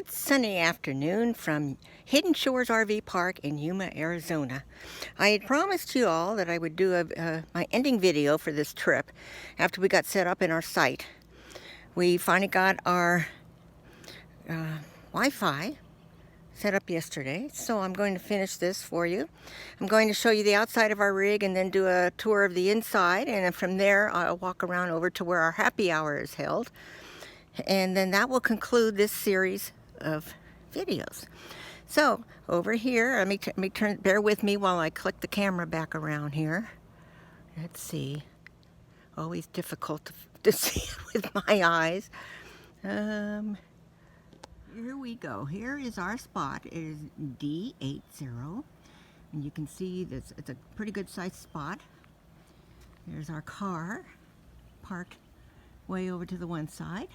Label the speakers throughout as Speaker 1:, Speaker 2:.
Speaker 1: Good sunny afternoon from Hidden Shores RV Park in Yuma, Arizona. I had promised you all that I would do my ending video for this trip after we got set up in our site. We finally got our Wi-Fi set up yesterday, so I'm going to finish this for you. I'm going to show you the outside of our rig and then do a tour of the inside, and then from there I'll walk around over to where our happy hour is held. And then that will conclude this series of videos. So over here, let me turn, bear with me while I click the camera back around here. Let's see. Always difficult to see with my eyes. Here we go. Here is our spot. It is D80. And you can see this, it's a pretty good sized spot. There's our car parked way over to the one side.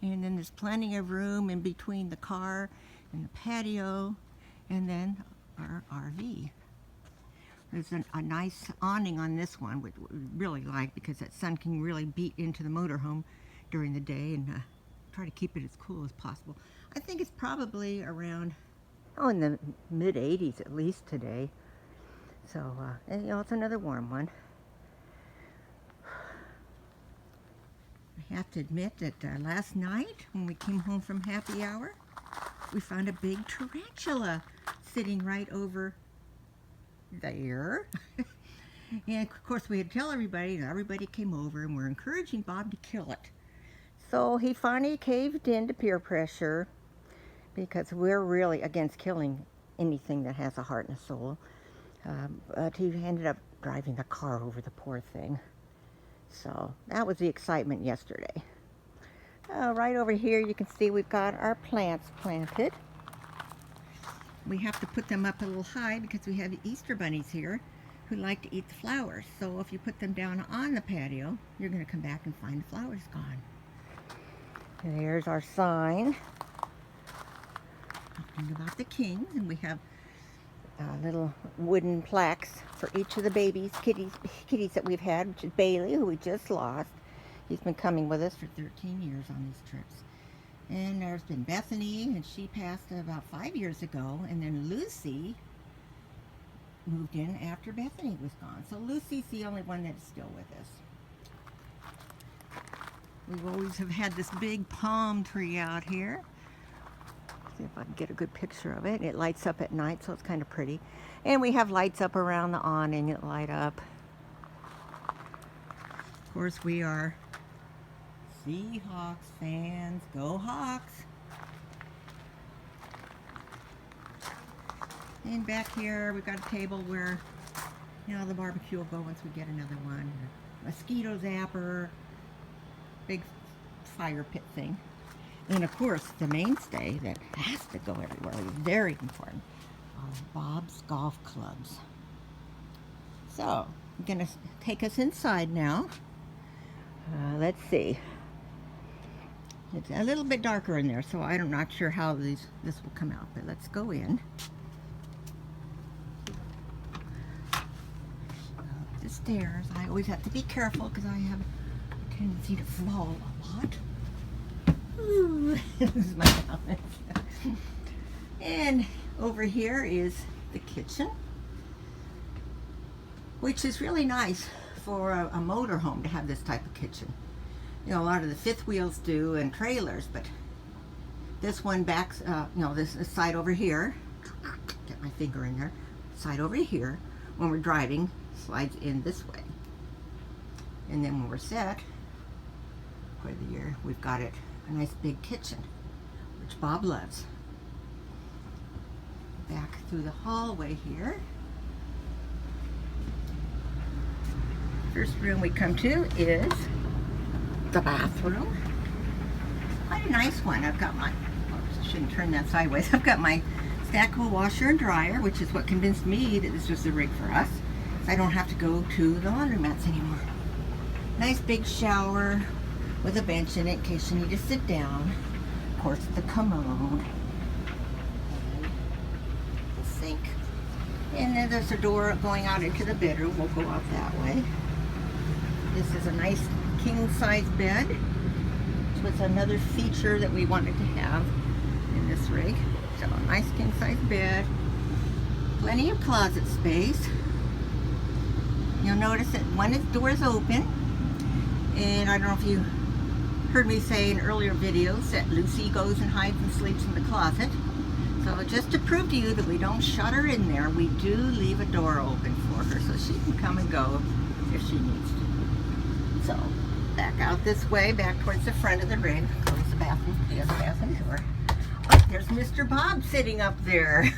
Speaker 1: And then there's plenty of room in between the car and the patio, and then our RV. There's a nice awning on this one, which we really like because that sun can really beat into the motorhome during the day, and try to keep it as cool as possible. I think it's probably around, in the mid 80s at least today. So, and, you know, it's another warm one. I have to admit that last night when we came home from happy hour, we found a big tarantula sitting right over there. And of course we had to tell everybody, and everybody came over, and we're encouraging Bob to kill it. So he finally caved in to peer pressure, because we're really against killing anything that has a heart and a soul. But he ended up driving the car over the poor thing. So that was the excitement yesterday. Right over here you can see we've got our plants planted. We have to put them up a little high because we have Easter bunnies here who like to eat the flowers. So if you put them down on the patio, you're going to come back and find the flowers gone. And there's our sign talking about the kings, and we have little wooden plaques for each of the babies, kitties that we've had, which is Bailey, who we just lost. He's been coming with us for 13 years on these trips. And there's been Bethany, and she passed about 5 years ago, and then Lucy moved in after Bethany was gone. So Lucy's the only one that's still with us. We always have had this big palm tree out here. See if I can get a good picture of it. It lights up at night, so it's kind of pretty. And we have lights up around the awning that light up. Of course, we are Seahawks fans. Go Hawks! And back here, we've got a table where, you know, the barbecue will go once we get another one. Mosquito zapper, big fire pit thing. And of course, the mainstay that has to go everywhere, very important, are Bob's golf clubs. So, I'm going to take us inside now. Let's see. It's a little bit darker in there, so I'm not sure how this will come out, but let's go in. Up the stairs. I always have to be careful because I have a tendency to fall a lot. Ooh, this is my balance. And over here is the kitchen, which is really nice for a motorhome to have this type of kitchen. You know, a lot of the fifth wheels do and trailers, but this one backs, you know, this side over here, get my finger in there, side over here, when we're driving, slides in this way. And then when we're set for the year, we've got it a nice big kitchen, which Bob loves. Back through the hallway here. First room we come to is the bathroom. Quite a nice one. I've got my, I shouldn't turn that sideways. I've got my stackable washer and dryer, which is what convinced me that this was the rig for us. So I don't have to go to the laundromats anymore. Nice big shower with a bench in it in case you need to sit down. Of course, the commode. And the sink. And then there's a door going out into the bedroom. We'll go out that way. This is a nice king-size bed. which was another feature that we wanted to have in this rig. So a nice king-size bed, plenty of closet space. You'll notice that one door is open, and I don't know if you heard me say in earlier videos that Lucy goes and hides and sleeps in the closet. So just to prove to you that we don't shut her in there, we do leave a door open for her so she can come and go if she needs to. So back out this way, back towards the front of the rig. Close the bathroom, the other bathroom door. Oh, there's Mr. Bob sitting up there.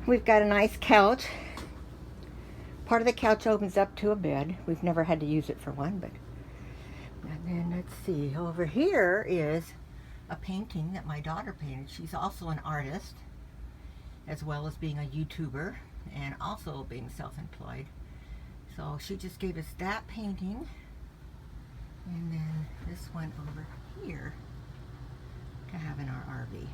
Speaker 1: We've got a nice couch. Part of the couch opens up to a bed. We've never had to use it for one, but... And then let's see, over here is a painting that my daughter painted. She's also an artist, as well as being a YouTuber, and also being self-employed. So she just gave us that painting. And then this one over here to have in our RV.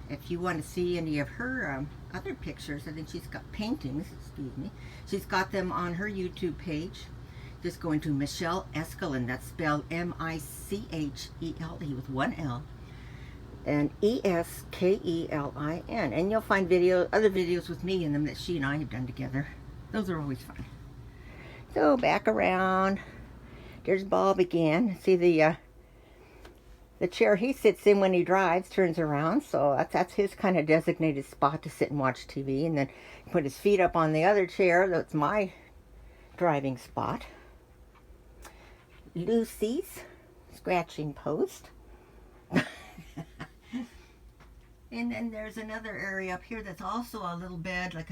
Speaker 1: If you want to see any of her other pictures, I think she's got paintings, excuse me. She's got them on her YouTube page. Just go into Michelle Eskelin, that's spelled M-I-C-H-E-L-E with one L. And E-S-K-E-L-I-N. And you'll find other videos with me in them that she and I have done together. Those are always fun. So back around, there's Bob again. See the chair he sits in when he drives turns around, so that's his kind of designated spot to sit and watch TV, and then put his feet up on the other chair. That's my driving spot. Lucy's scratching post. And then there's another area up here that's also a little bed, like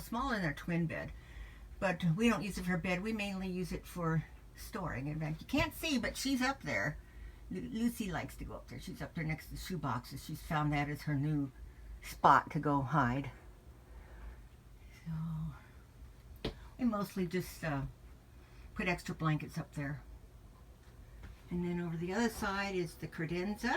Speaker 1: smaller than a twin bed. But we don't use it for a bed. We mainly use it for storing. And you can't see, but she's up there. Lucy likes to go up there. She's up there next to the shoe boxes. She's found that as her new spot to go hide. So we mostly just put extra blankets up there. And then over the other side is the credenza,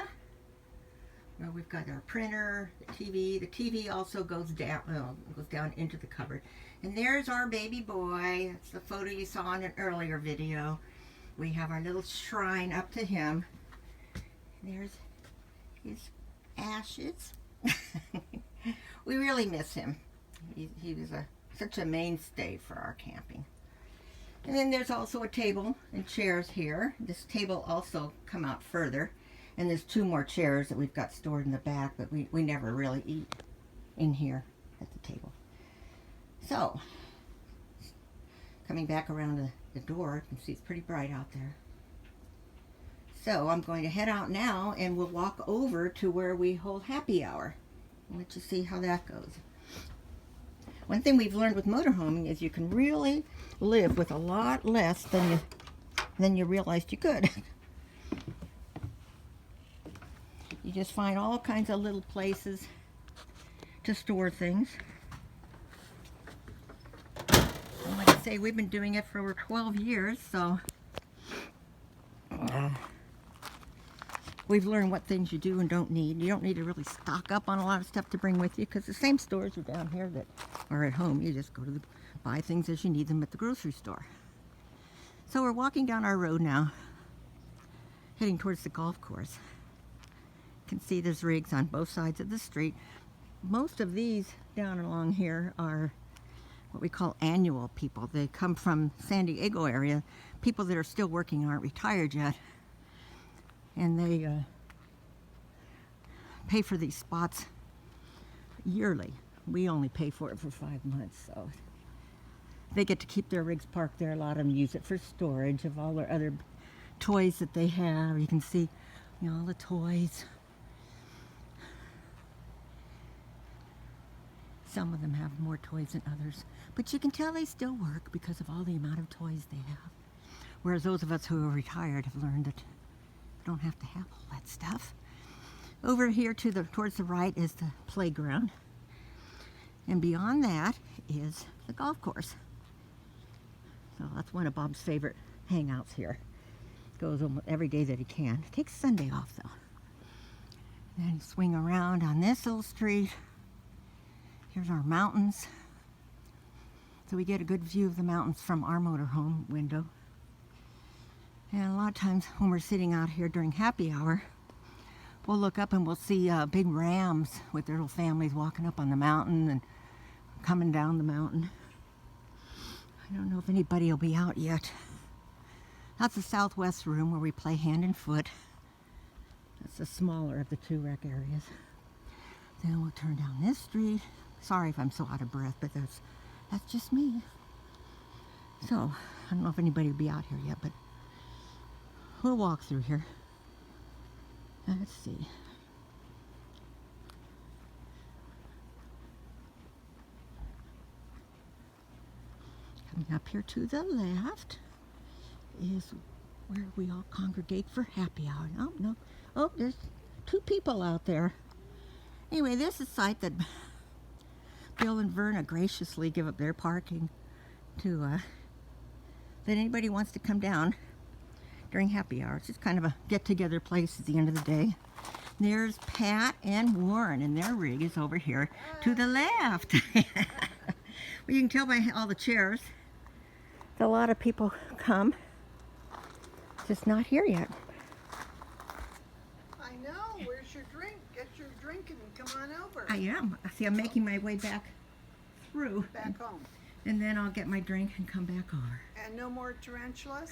Speaker 1: where we've got our printer, the TV. The TV also goes down into the cupboard. And there's our baby boy. That's the photo you saw in an earlier video. We have our little shrine up to him. There's his ashes. We really miss him. He was such a mainstay for our camping. And then there's also a table and chairs here. This table also come out further. And there's two more chairs that we've got stored in the back, but we never really eat in here at the table. So, coming back around the door, you can see it's pretty bright out there. So I'm going to head out now and we'll walk over to where we hold happy hour. I'll let you see how that goes. One thing we've learned with motorhoming is you can really live with a lot less than you realized you could. You just find all kinds of little places to store things. And like I say, we've been doing it for over 12 years, so we've learned what things you do and don't need. You don't need to really stock up on a lot of stuff to bring with you, because the same stores are down here that are at home. You just go to buy things as you need them at the grocery store. So we're walking down our road now, heading towards the golf course. You can see there's rigs on both sides of the street. Most of these down along here are what we call annual people. They come from San Diego area. People that are still working aren't retired yet. And they pay for these spots yearly. We only pay for it for 5 months, so they get to keep their rigs parked there. A lot of them use it for storage of all their other toys that they have. You can see, all the toys. Some of them have more toys than others, but you can tell they still work because of all the amount of toys they have. Whereas those of us who are retired have learned that you don't have to have all that stuff. Over here towards the right is the playground, and beyond that is the golf course. So that's one of Bob's favorite hangouts here. Goes almost every day that he can. Takes Sunday off though. Then swing around on this little street. Here's our mountains. So we get a good view of the mountains from our motorhome window. And a lot of times when we're sitting out here during happy hour, we'll look up and we'll see big rams with their little families walking up on the mountain and coming down the mountain. I don't know if anybody will be out yet. That's the southwest room where we play hand and foot. That's the smaller of the two rec areas. Then we'll turn down this street. Sorry if I'm so out of breath, but that's just me. So, I don't know if anybody will be out here yet, but we'll walk through here. Let's see. Coming up here to the left is where we all congregate for happy hour. Oh, no. Oh, there's two people out there. Anyway, this is a site that Bill and Verna graciously give up their parking to that anybody wants to come down during happy hour. It's just kind of a get-together place at the end of the day. There's Pat and Warren, and their rig is over here to the left. Well, you can tell by all the chairs. A lot of people come, just not here yet.
Speaker 2: I know. Where's your drink? Get your drink and come on over.
Speaker 1: I am. See, I'm making my way back through.
Speaker 2: Back home.
Speaker 1: And then I'll get my drink and come back over.
Speaker 2: And no more tarantulas?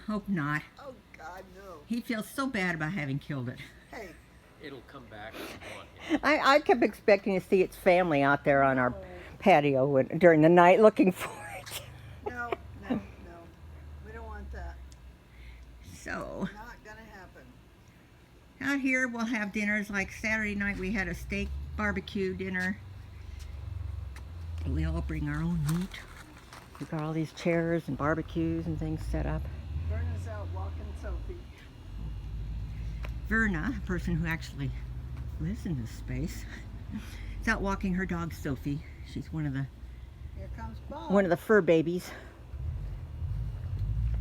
Speaker 1: Hope not.
Speaker 2: Oh, God, no.
Speaker 1: He feels so bad about having killed it.
Speaker 2: Hey.
Speaker 3: It'll come back.
Speaker 1: I kept expecting to see its family out there on our patio during the night looking for it.
Speaker 2: No. We don't want that.
Speaker 1: So,
Speaker 2: Not gonna happen.
Speaker 1: out here we'll have dinners. Like Saturday night we had a steak barbecue dinner. We all bring our own meat. We've got all these chairs and barbecues and things set up.
Speaker 2: Verna's out walking Sophie.
Speaker 1: Verna, a person who actually lives in this space, is out walking her dog Sophie. She's one of the
Speaker 2: Here comes Bob.
Speaker 1: one of the fur babies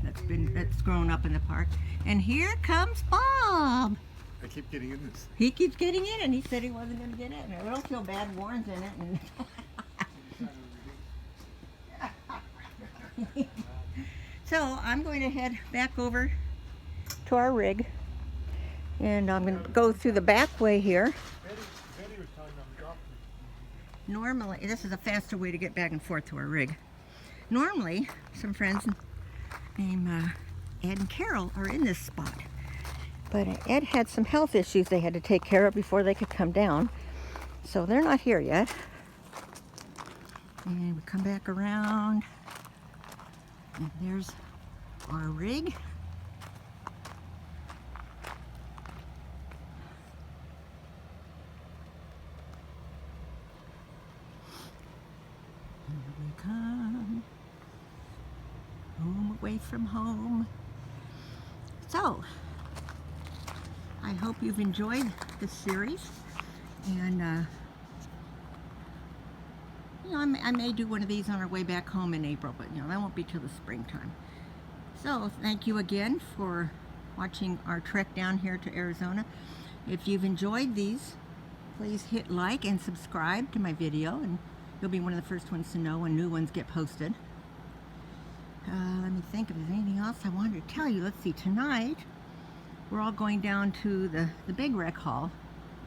Speaker 1: that's grown up in the park. And here comes Bob.
Speaker 4: I keep getting in this.
Speaker 1: He keeps getting in, and he said he wasn't going to get in. I don't feel bad. Warren's in it. And so I'm going to head back over to our rig, and I'm going to go through the back way here.
Speaker 4: Betty was telling them drop me.
Speaker 1: Normally, this is a faster way to get back and forth to our rig. Normally, some friends named Ed and Carol are in this spot. But Ed had some health issues they had to take care of before they could come down. So they're not here yet. And we come back around. And there's our rig. Here we come. Home away from home. So, I hope you've enjoyed this series, and you know, I may do one of these on our way back home in April, but you know, that won't be till the springtime. So thank you again for watching our trek down here to Arizona. If you've enjoyed these, please hit like and subscribe to my video, and you'll be one of the first ones to know when new ones get posted. Let me think if there's anything else I wanted to tell you. Let's see, tonight we're all going down to the big rec hall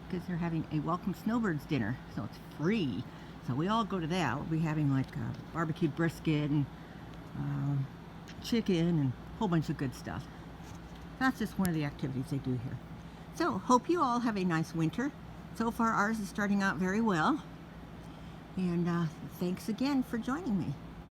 Speaker 1: because they're having a welcome snowbirds dinner, so it's free. So we all go to that. We'll be having like barbecued brisket and chicken and a whole bunch of good stuff. That's just one of the activities they do here. So hope you all have a nice winter. So far ours is starting out very well. And thanks again for joining me.